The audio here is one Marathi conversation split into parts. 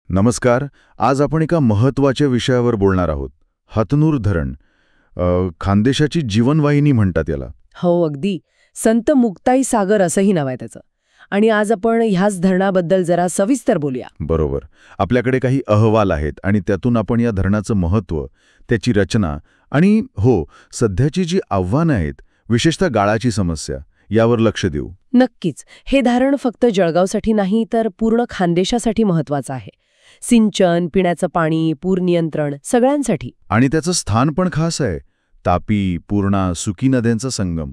नमस्कार. आज आपण एका महत्त्वाच्या विषयावर बोलणार आहोत. हतनूर धरण. खानदेशाची जीवनवाहिनी म्हणतात याला. हो, अगदी. संत मुक्ताई सागर असंही नाव आहे त्याचं. आणि आज आपण ह्याच धरणाबद्दल जरा सविस्तर बोलूया. बरोबर. आपल्याकडे काही अहवाल आहेत आणि त्यातून आपण या धरणाचं महत्त्व, त्याची रचना आणि सध्याची जी आव्हानं आहेत, विशेषतः गाळाची समस्या, यावर लक्ष देऊ. नक्कीच. हे धरण फक्त जळगावसाठी नाही तर पूर्ण खानदेशासाठी महत्वाचं आहे. सिंचन, पिण्याचं पाणी, पूर नियंत्रण सगळ्यांसाठी. आणि त्याचं स्थान पण खास आहे. तापी, पूर्णा, सुकी नद्यांचा संगम.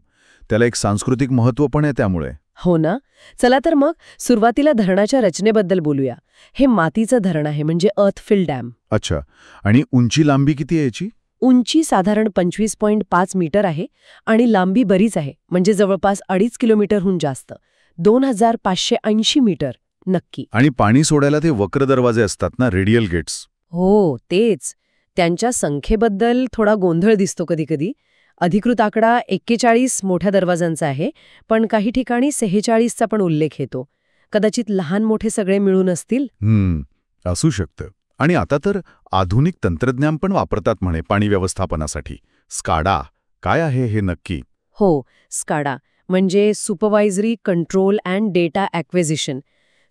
त्याला एक सांस्कृतिक महत्त्व पण आहे त्यामुळे. हो ना. चला तर मग सुरुवातीला धरणाच्या रचनेबद्दल बोलूया. हे मातीचं धरण आहे, म्हणजे अर्थफिल डॅम. अच्छा. आणि उंची लांबी किती आहे याची? उंची साधारण 25.5 मीटर आहे आणि लांबी बरीच आहे, म्हणजे जवळपास 2.5 किलोमीटरहून जास्त. 2580 मीटर नक्की. आणि पाणी सोडायला ते वक्र दरवाजे असतात ना, रेडियल गेट्स. हो, तेच. त्यांच्या संख्येबद्दल थोडा गोंधळ दिसतो कधीकधी. अधिकृत आकडा 41 मोठ्या दरवाजांचा आहे, पण काही ठिकाणी 46चा पण उल्लेख येतो. कदाचित लहान मोठे सगळे मिळून असतील. असू शकतं. आणि आता तर आधुनिक तंत्रज्ञान पण वापरतात म्हणे पाणी व्यवस्थापनासाठी. स्काडा काय आहे हे नक्की? हो, स्काडा म्हणजे supervisory control and data acquisition.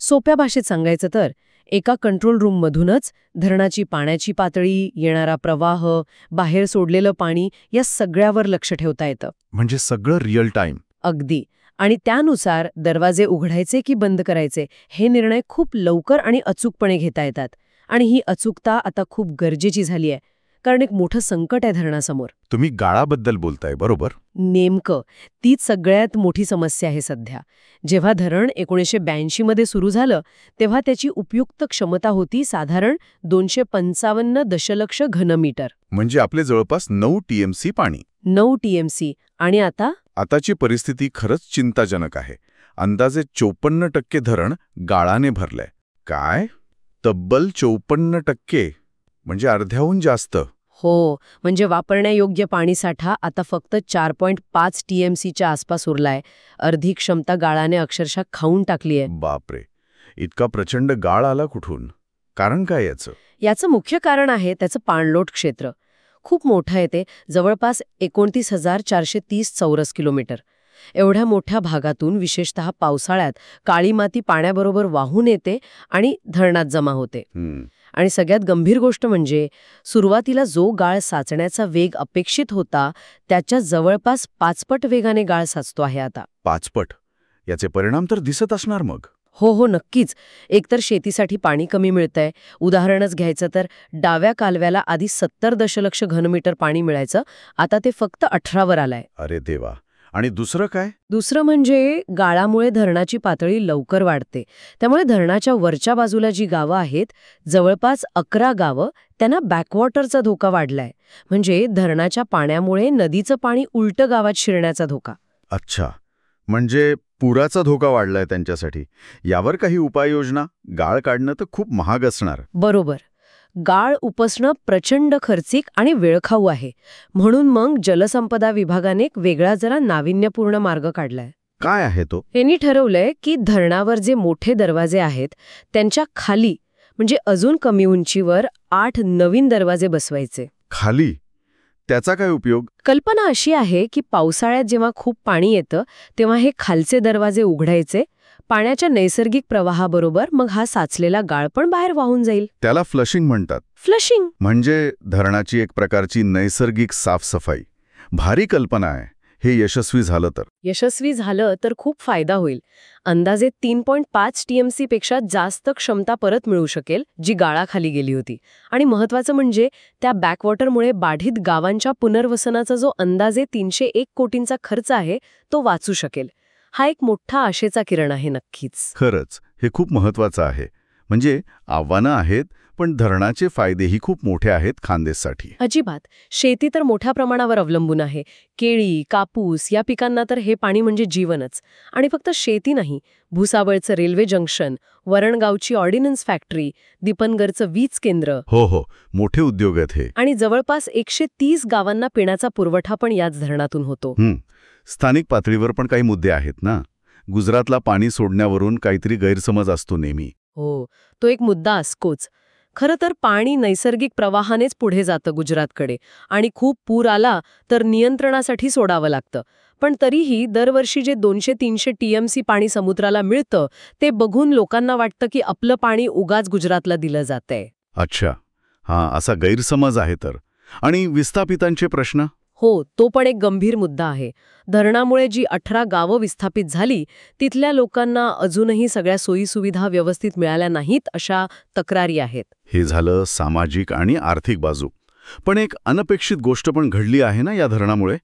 सोप्या भाषेत सांगायचं तर एका कंट्रोल रूममधूनच धरणाची पाण्याची पातळी, येणारा प्रवाह, बाहेर सोडलेलं पाणी या सगळ्यावर लक्ष ठेवता येतं. म्हणजे सगळं रिअल टाईम. अगदी. आणि त्यानुसार दरवाजे उघडायचे की बंद करायचे हे निर्णय खूप लवकर आणि अचूकपणे घेता येतात. आणि ही अचूकता आता खूप गरजेची झाली आहे, कारण एक मोठं संकट आहे धरणासमोर. तुम्ही गाळाबद्दल बोलताय, बरोबर? नेमकं तीच सगळ्यात मोठी समस्या आहे सध्या. जेव्हा धरण 1982 मध्ये सुरू झालं तेव्हा त्याची उपयुक्त क्षमता होती साधारण 255 दशलक्ष घनमीटर. म्हणजे आपले जवळपास 9 TMC पाणी. 9 TMC. आणि आताची परिस्थिती खरंच चिंताजनक आहे. अंदाजे 54% धरण गाळाने भरलंय. काय? तब्बल 54%, म्हणजे अर्ध्याहून जास्त. हो, म्हणजे वापरण्यायोग्य पाणीसाठा आता फक्त 4.5 TMCच्या आसपास उरलाय. अर्धी क्षमता गाळाने अक्षरशः खाऊन टाकलीय. बापरे, इतका प्रचंड गाळ आला कुठून? कारण काय याचं? याचं मुख्य कारण आहे त्याचं पाणलोट क्षेत्र. खूप मोठं आहे ते, जवळपास 29,430 चौरस किलोमीटर. एवढ्या मोठ्या भागातून विशेषतः पावसाळ्यात काळी माती पाण्याबरोबर वाहून येते आणि धरणात जमा होते. आणि सगळ्यात गंभीर गोष्ट म्हणजे सुरुवातीला जो गाळ साचण्याचा वेग अपेक्षित होता त्याच्या जवळपास 5 पट वेगाने गाळ साचतो आहे आता. 5 पट? याचे परिणाम तर दिसत असणार मग. हो, नक्कीच. एकतर शेतीसाठी पाणी कमी मिळतंय. उदाहरणच घ्यायचं तर डाव्या कालव्याला आधी 70 दशलक्ष घनमीटर पाणी मिळायचं, आता ते फक्त 18 वर आलंय. अरे देवा. आणि दुसरं काय? दुसरं म्हणजे गाळामुळे धरणाची पातळी लवकर वाढते. त्यामुळे धरणाच्या वरच्या बाजूला जी गावं आहेत, जवळपास 11 गावं, त्यांना बॅकवॉटरचा धोका वाढलाय. म्हणजे धरणाच्या पाण्यामुळे नदीचं पाणी उलटं गावात शिरण्याचा धोका. अच्छा, म्हणजे पुराचा धोका वाढलाय त्यांच्यासाठी. यावर काही उपाययोजना? गाळ काढणं तर खूप महाग असणार. बरोबर. गाळ उपसणं प्रचंड खर्चिक आणि वेळखाऊ आहे. म्हणून मग जलसंपदा विभागाने एक वेगळा जरा नाविन्यपूर्ण मार्ग काढलाय. काय आहे तो? यांनी ठरवलंय की धरणावर जे मोठे दरवाजे आहेत त्यांच्या खाली, म्हणजे अजून कमी उंचीवर 8 नवीन दरवाजे बसवायचे. खाली? त्याचा काय उपयोग? कल्पना अशी आहे की पावसाळ्यात जेव्हा खूप पाणी येतं तेव्हा हे खालचे दरवाजे उघडायचे. पाण्याच्या नैसर्गिक प्रवाहाबरोबर मग हा साचलेला गाळ पण बाहेर वाहून जाईल. त्याला फ्लशिंग म्हणतात. फ्लशिंग म्हणजे धरणाची एक प्रकारची नैसर्गिक साफसफाई. भारी कल्पना आहे. हे यशस्वी झालं तर खूप फायदा होईल. अंदाजे 3.5 TMC पेक्षा जास्त क्षमता परत मिळू शकेल जी गाळाखाली गेली होती. आणि महत्वाचं म्हणजे त्या बॅकवॉटरमुळे बाधित गावांच्या पुनर्वसनाचा जो अंदाजे 301 कोटींचा खर्च आहे तो वाचू शकेल. हा एक मोठा आशेचा किरण आहे नक्कीच. खरंच हे खूप महत्वाचं आहे. म्हणजे आव्हानं आहेत, पण धरणाचे फायदेही खूप मोठे आहेत खानदेशसाठी. अजिबात. शेती तर मोठ्या प्रमाणावर अवलंबून आहे. केळी, कापूस या पिकांना तर हे पाणी म्हणजे जीवनच. आणि फक्त शेती नाही, भुसावळचं रेल्वे जंक्शन, वरणगावची ऑर्डिनन्स फॅक्टरी, दीपनगरचं वीज केंद्र. हो, मोठे उद्योग आहेत हे. आणि जवळपास 130 गावांना पिण्याचा पुरवठा पण याच धरणातून होतो. स्थानिक पातळीवर पण काही मुद्दे आहेत ना. गुजरातला पाणी सोडण्यावरून काहीतरी गैरसमज असतो नेहमी. हो, तो एक मुद्दा असतोच. खरं तर पाणी नैसर्गिक प्रवाहानेच पुढे जातं गुजरातकडे आणि खूप पूर आला तर नियंत्रणासाठी सोडावं लागतं. पण तरीही दरवर्षी जे 200-300 टीएमसी पाणी समुद्राला मिळतं ते बघून लोकांना वाटतं की आपलं पाणी उगाच गुजरातला दिलं जातंय. अच्छा. हां, असा गैरसमज आहे तर. आणि विस्थापितांचे प्रश्न? हो, तो पण एक गंभीर मुद्दा आहे. धरणामुळे जी 18 गावं विस्थापित झाली, तिथल्या लोकांना अजूनही सगळ्या सोयीसुविधा व्यवस्थित मिळाल्या नाहीत अशा तक्रारी आहेत. हे झालं सामाजिक आणि आर्थिक बाजू. पण एक अनपेक्षित गोष्ट पण घडली आहे ना या धरणामुळे?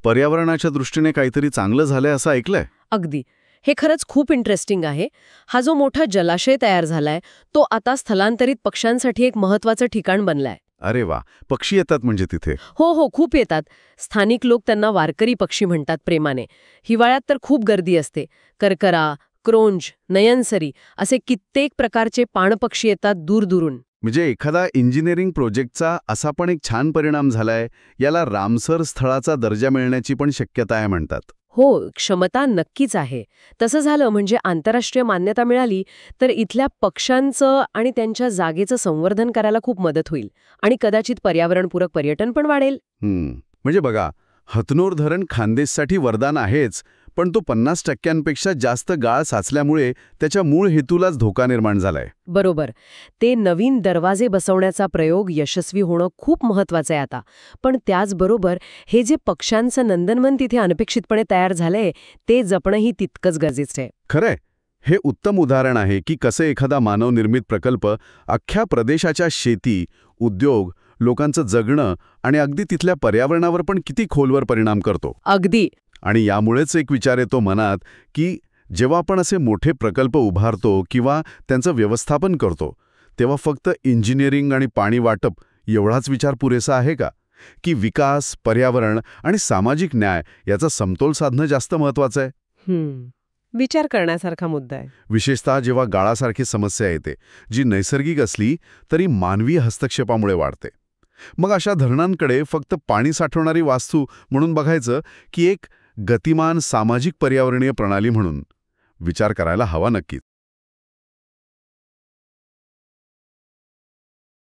पर्यावरणाच्या दृष्टीने काहीतरी चांगलं झालंय असं ऐकलंय? अगदी. हे खरंच खूप इंटरेस्टिंग आहे. हा जो मोठा जलाशय तयार झालाय, तो आता स्थलांतरित पक्ष्यांसाठी एक महत्वाचं ठिकाण बनलाय. अरे वा, पक्षी येतात म्हणजे तिथे? हो हो, खूप येतात. स्थानिक लोक त्यांना वारकरी पक्षी म्हणतात प्रेमाने. हिवाळ्यात तर खूप गर्दी असते. करकरा, क्रोंज, नयनसरी असे कित्येक प्रकारचे पाणपक्षी येतात दूरदूरून. म्हणजे एखादा इंजिनिअरिंग प्रोजेक्टचा असा पण एक छान परिणाम झालाय, याला रामसर स्थळाचा दर्जा मिळण्याची पण शक्यता आहे म्हणतात. हो, क्षमता नक्कीच आहे. तसं झालं म्हणजे आंतरराष्ट्रीय मान्यता मिळाली तर इथल्या पक्ष्यांचं आणि त्यांच्या जागेचं संवर्धन करायला खूप मदत होईल आणि कदाचित पर्यावरणपूरक पर्यटन पण वाढेल. म्हणजे बघा, हतनोर धरण खानदेशसाठी वरदान आहेच, पण तो 50% जास्त गाळ साचल्यामुळे त्याच्या मूळ हेतूलाच धोका निर्माण झालाय. बरोबर. ते नवीन दरवाजे बसवण्याचा प्रयोग यशस्वी होणं खूप महत्वाचं आहे आता. पण त्याचबरोबर हे जे पक्ष्यांचं नंदनवन तिथे अनपेक्षितपणे तयार झालंय, ते जपणंही तितकंच गरजेचं आहे. खरंय, हे उत्तम उदाहरण आहे की कसे एखादा मानवनिर्मित प्रकल्प अख्ख्या प्रदेशाच्या शेती, उद्योग, लोकांचं जगणं आणि अगदी तिथल्या पर्यावरणावर पण किती खोलवर परिणाम करतो. अगदी. आणि यामुळेच एक विचार येतो मनात की जेव्हा आपण असे मोठे प्रकल्प उभारतो किंवा त्यांचं व्यवस्थापन करतो, तेव्हा फक्त इंजिनिअरिंग आणि पाणी वाटप एवढाच विचार पुरेसा आहे का? की विकास, पर्यावरण आणि सामाजिक न्याय याचा समतोल साधणं जास्त महत्वाचं आहे? विचार करण्यासारखा मुद्दा आहे. विशेषतः जेव्हा गाळासारखी समस्या येते, जी नैसर्गिक असली तरी मानवी हस्तक्षेपामुळे वाढते. मग अशा धरणांकडे फक्त पाणी साठवणारी वास्तू म्हणून बघायचं की एक गतिमान सामाजिक पर्यावरणीय प्रणाली म्हणून? विचार करायला हवा नक्कीच.